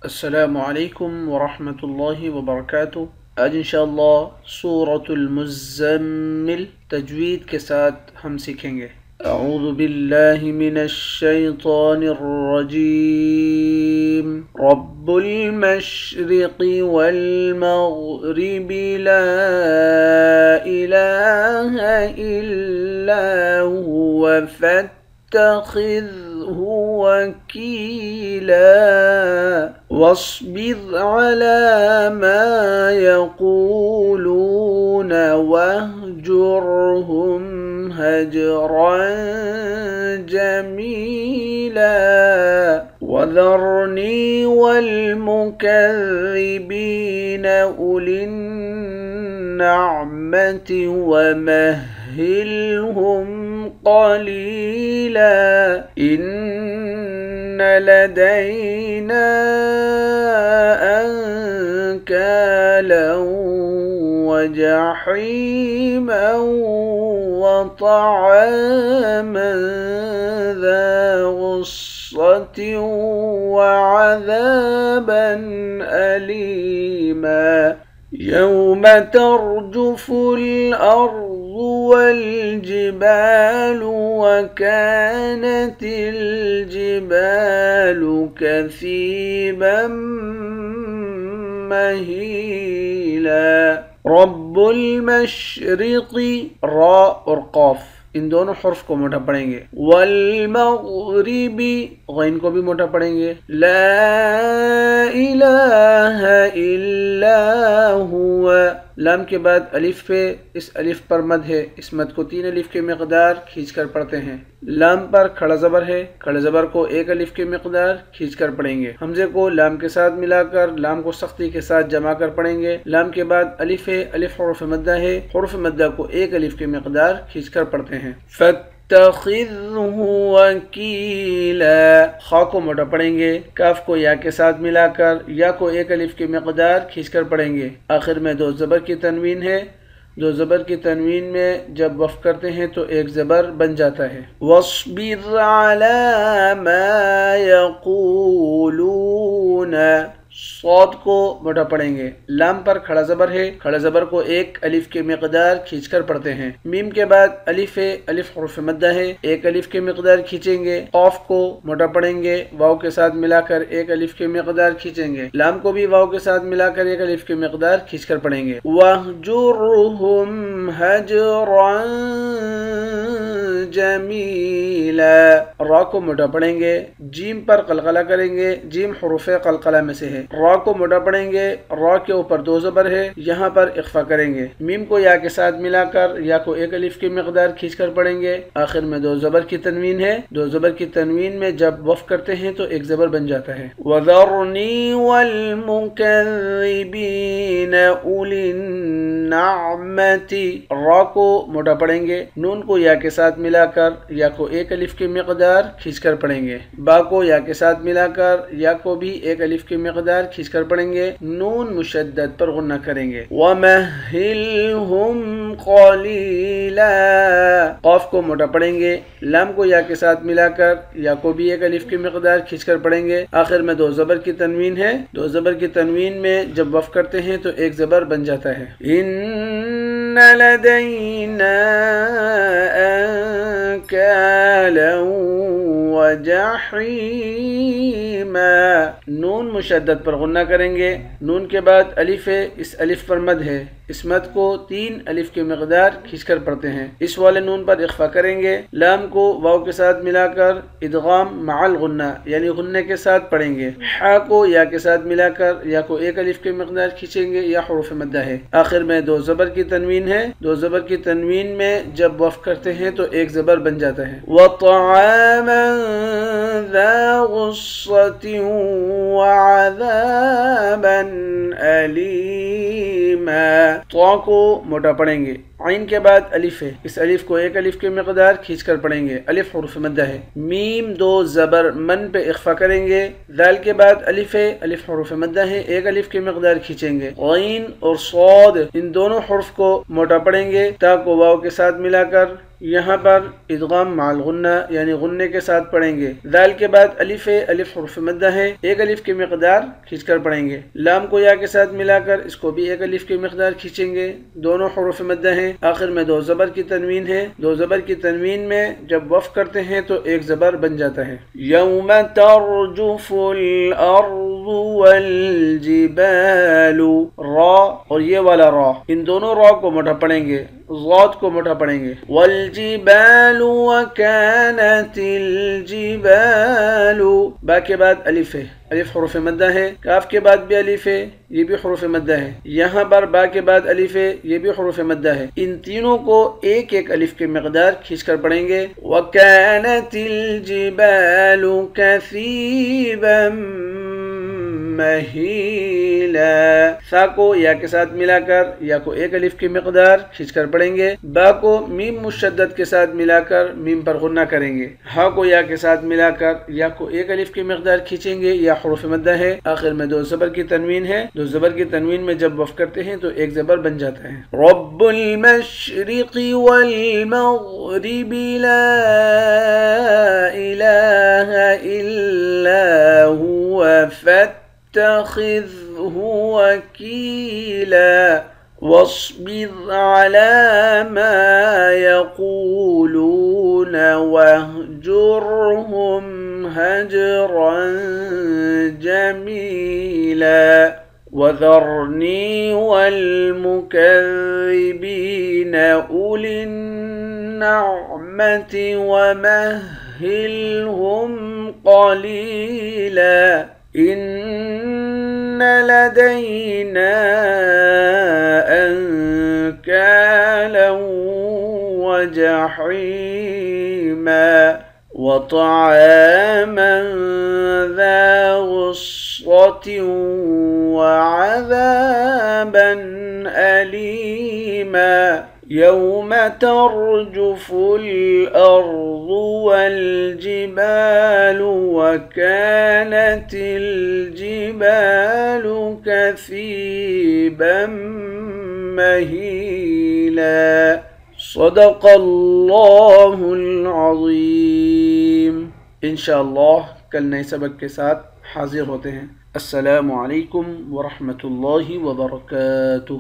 السلام علیکم ورحمۃ اللہ وبرکاتہ۔ آج انشاءاللہ سورۃ المزمل تجوید کے ساتھ ہم سیکھیں گے۔ اعوذ باللہ من الشیطان الرجیم۔ رب المشرق والمغرب لا الہ الا هو فاتخذه وكيلا واصبر على ما يقولون واهجرهم هجرا جميلا وذرني والمكذبين أولي النعمة ومهلهم قليلا إن لدينا أنكالا وجحيما وطعاما ذا غصة وعذابا أليما يوم ترجف الأرض والجبال وكانت الجبال كثيبا مهيلا۔ رب المشرق را اور قاف ان دونوں حرف کو موٹا پڑھیں گے، والمغربی غین کو بھی موٹا پڑھیں گے، لا الہ الا هو لام کے بعد الف پہ اس الف پر مد ہے، اس مد کو 3 الف کے مقدار کھینچ کر پڑھتے ہیں۔ لام پر کھڑا زبر ہے، کھڑے زبر کو 1 الف کے مقدار کھینچ کر پڑھیں گے۔ حمزے کو لام کے ساتھ ملا کر لام کو سختی کے ساتھ جمع کر پڑھیں گے۔ لام کے بعد الف ہے، الف حروف مدہ ہے، حروف مدہ کو 1 الف کے مقدار کھینچ کر پڑھتے ہیں۔ فاتخذه وکیلا خا کو موٹا پڑھیں گے، کاف کو یا کے ساتھ ملا کر یا کو 1 الف کے مقدار کھینچ کر پڑھیں گے۔ آخر میں 2 زبر کی تنوین ہے، 2 زبر کی تنوین میں جب وقف کرتے ہیں تو 1 زبر بن جاتا ہے۔ واصبر علی ما یقولون صاد کو موٹا پڑھیں گے، لام پر کھڑا زبر ہے، کھڑا زبر کو 1 الف کے مقدار کھینچ کر پڑھتے ہیں۔ میم کے بعد الف ہے، الف حرف مدہ ہے، 1 الف کے مقدار کھینچیں گے۔ قاف کو موٹا پڑھیں گے، واو کے ساتھ ملا کر 1 الف کے مقدار کھینچیں گے۔ لام کو بھی واو کے ساتھ ملا کر 1 الف کے مقدار کھینچ کر پڑھیں گے۔ وَاهْجُرْهُمْ هَجْرًا جَمِيلًا را کو موٹا پڑھیں گے، جیم پر قلقلہ کریں گے، جیم حروف قلقلہ میں سے ہے۔ را کو موٹا پڑھیں گے، را کے اوپر 2 زبر ہے، یہاں پر اخفا کریں گے۔ میم کو یا کے ساتھ ملا کر یا کو 1 الف کی مقدار کھینچ کر پڑھیں گے۔ آخر میں 2 زبر کی تنوین ہے، 2 زبر کی تنوین میں جب وقف کرتے ہیں تو 1 زبر بن جاتا ہے۔ وَذَرْنِي وَالْمُكَذِّبِينَ أُولِي النَّعْمَةِ را کو موٹا پڑھیں گے، نون کو یا کے ساتھ ملا کر یا کو 1 الف کی مقدار کھینچ کر پڑھیں گے۔ با کو یا کے ساتھ ملا کر یا کو بھی 1 الف کی مقدار کھینچ کر پڑھیں گے، نون مشدد پر غنہ کریں گے۔ وَمَهِّلْهُمْ قَلِيلًا قاف کو موٹا پڑھیں گے، لام کو یا کے ساتھ ملا کر یا کو بھی 1 الف کی مقدار کھینچ کر پڑھیں گے۔ آخر میں 2 زبر کی تنوین ہے، 2 زبر کی تنوین میں جب وقف کرتے ہیں تو 1 زبر بن جاتا ہے۔ إِنَّ لَدَيْنَا أَنكَالًا وَجَحِيمًا نون مشدد پر غنہ کریں گے، نون کے بعد الف ہے، اس الف پر مد ہے، اس مد کو 3 الف کے مقدار کھینچ کر پڑھتے ہیں۔ اس والے نون پر اخفا کریں گے، لام کو واو کے ساتھ ملا کر ادغام مع الغنہ یعنی غنہ کے ساتھ پڑھیں گے۔ حا کو یا کے ساتھ ملا کر یا کو 1 الف کے مقدار کھینچیں گے، یا حروف مدہ ہے۔ آخر میں 2 زبر کی تنوین ہے، 2 زبر کی تنوین میں جب وقف کرتے ہیں تو 1 زبر بن جاتا ہے۔ وَطَعَامًا ذَا غُصَّةٍ وَعَذَابًا أَلِيمًا طا کو موٹا پڑھیں گے، عین کے بعد الف ہے، اس الف کو 1 الف کی مقدار کھینچ کر پڑھیں گے، الف حروف مدہ ہے۔ میم 2 زبر من پہ اخفا کریں گے، ذال کے بعد الف ہے، الف حروف مدہ ہے، 1 الف کی مقدار کھینچیں گے۔ غین اور صاد ان دونوں حرف کو موٹا پڑھیں گے، تا کو واو کے ساتھ ملا کر یہاں پر ادغام مع الغنہ یعنی غنے کے ساتھ پڑھیں گے۔ دال کے بعد الف ہے، الف حرف مدہ ہے، ایک الف کی مقدار کھینچ کر پڑھیں گے۔ لام کو یا کے ساتھ ملا کر اس کو بھی ایک الف کی مقدار کھینچیں گے، دونوں حروف مدہ ہیں۔ آخر میں دو زبر کی تنوین ہے، دو زبر کی تنوین میں جب وقف کرتے ہیں تو ایک زبر بن جاتا ہے۔ یوم ترجف الارض والجبال، را اور یہ والا را، ان دونوں را کو موٹا پڑھیں گے، ضاد کو موٹا پڑھیں گے۔ والجبال وكانت الجبال، با کے بعد الف ہے، الف حروف مدہ ہے، کاف کے بعد بھی الف ہے، یہ بھی حروف مدہ ہے، یہاں پر با کے بعد الف ہے، یہ بھی حروف مدہ ہے۔ ان تینوں کو ایک ایک الف کی مقدار کھینچ کر پڑھیں گے۔ وكانت الجبال كثيبا مہیلا، سا کو یا کے ساتھ ملا کر یا کو ایک الف کی مقدار کھینچ کر پڑھیں گے، با کو میم مشدد کے ساتھ ملا کر میم پر غنہ کریں گے، ہا کو یا کے ساتھ ملا کر یا کو ایک الف کی مقدار کھینچیں گے، یا حروف مدہ ہے۔ آخر میں دو زبر کی تنوین ہے، دو زبر کی تنوین میں جب وقف کرتے ہیں تو ایک زبر بن جاتا ہے۔ رب المشرق والمغرب لا الہ الا هو فاتخذه وكيلا واصبر على ما يقولون واهجرهم هجرا جميلا وذرني والمكذبين أولي النعمة ومهلهم قليلا إن لدينا أنكالا وجحيما وطعاما ذا غصة وعذابا أليما يوم ترجف الأرض والجبال وكانت الجبال كثيبا مهيلا صدق اللہ العظیم۔ انشاءاللہ کل نئے سبق کے ساتھ حاضر ہوتے ہیں۔ السلام علیکم ورحمۃ اللہ وبرکاتہ۔